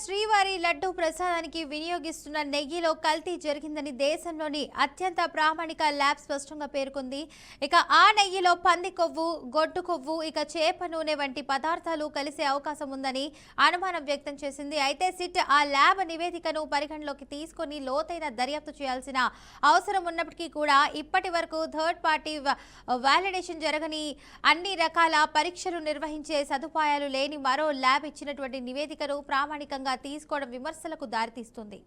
శ్రీవారి లడ్డూ ప్రసాదానికి వినియోగిస్తున్న నెయ్యిలో కల్తీ జరిగిందని దేశంలోని అత్యంత ప్రామాణిక ల్యాబ్ స్పష్టంగా పేర్కొంది. ఇక ఆ నెయ్యిలో పంది కొవ్వు, గొడ్డు కొవ్వు, ఇక చేప నూనె వంటి పదార్థాలు కలిసే అవకాశం ఉందని అనుమానం వ్యక్తం చేసింది. అయితే సిట్ ఆ ల్యాబ్ నివేదికను పరిగణలోకి తీసుకొని లోతైన దర్యాప్తు చేయాల్సిన అవసరం ఉన్నప్పటికీ కూడా ఇప్పటి వరకు థర్డ్ పార్టీ వాలిడేషన్ జరగని, అన్ని రకాల పరీక్షలు నిర్వహించే సదుపాయాలు లేని మరో ల్యాబ్ ఇచ్చినటువంటి నివేదికను ప్రామాణికంగా తీసుకోవడం విమర్శలకు దారితీస్తుంది.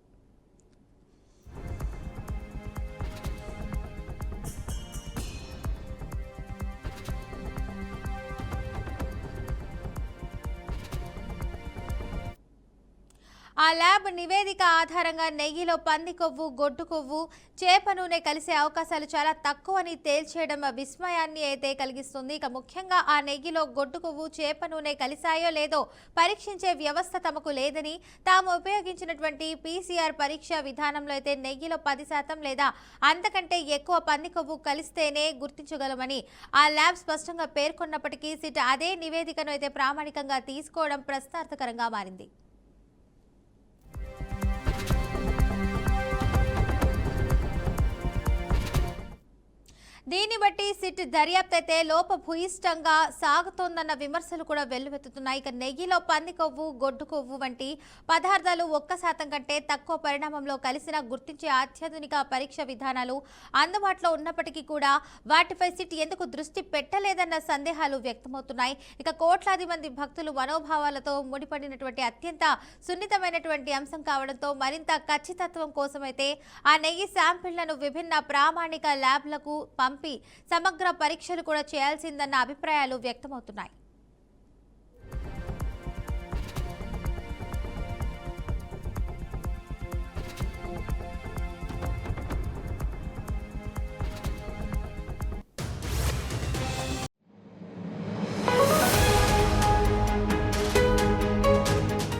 ఆ ల్యాబ్ నివేదిక ఆధారంగా నెయ్యిలో పంది కొవ్వు, గొడ్డు కొవ్వు, చేప నూనె కలిసే అవకాశాలు చాలా తక్కువని తేల్చేయడం విస్మయాన్ని అయితే కలిగిస్తుంది. ఇక ముఖ్యంగా ఆ నెయ్యిలో గొడ్డు కొవ్వు, చేప నూనె కలిసాయో లేదో పరీక్షించే వ్యవస్థ తమకు లేదని, తాము ఉపయోగించినటువంటి PCR పరీక్ష విధానంలో అయితే నెయ్యిలో 10% లేదా అంతకంటే ఎక్కువ పంది కొవ్వు కలిస్తేనే గుర్తించగలమని ఆ ల్యాబ్ స్పష్టంగా పేర్కొన్నప్పటికీ సిట్ అదే నివేదికను అయితే ప్రామాణికంగా తీసుకోవడం ప్రశ్నార్థకరంగా మారింది. దీన్ని బట్టి సిట్ దర్యాప్తు అయితే లోపభూయిష్టంగా సాగుతోందన్న విమర్శలు కూడా వెల్లువెత్తుతున్నాయి. ఇక నెయ్యిలో పంది కొవ్వు, గొడ్డు కొవ్వు వంటి పదార్థాలు 1% కంటే తక్కువ పరిణామంలో కలిసినా గుర్తించే అత్యాధునిక పరీక్ష విధానాలు అందుబాటులో ఉన్నప్పటికీ కూడా వాటిపై సిట్ ఎందుకు దృష్టి పెట్టలేదన్న సందేహాలు వ్యక్తమవుతున్నాయి. ఇక కోట్లాది మంది భక్తులు మనోభావాలతో ముడిపడినటువంటి అత్యంత సున్నితమైనటువంటి అంశం కావడంతో మరింత ఖచ్చితత్వం కోసమైతే ఆ నెయ్యి శాంపిళ్లను విభిన్న ప్రామాణిక ల్యాబ్లకు పంపి సమగ్ర పరీక్షలు కూడా చేయాల్సిందన్న అభిప్రాయాలు వ్యక్తమవుతున్నాయి.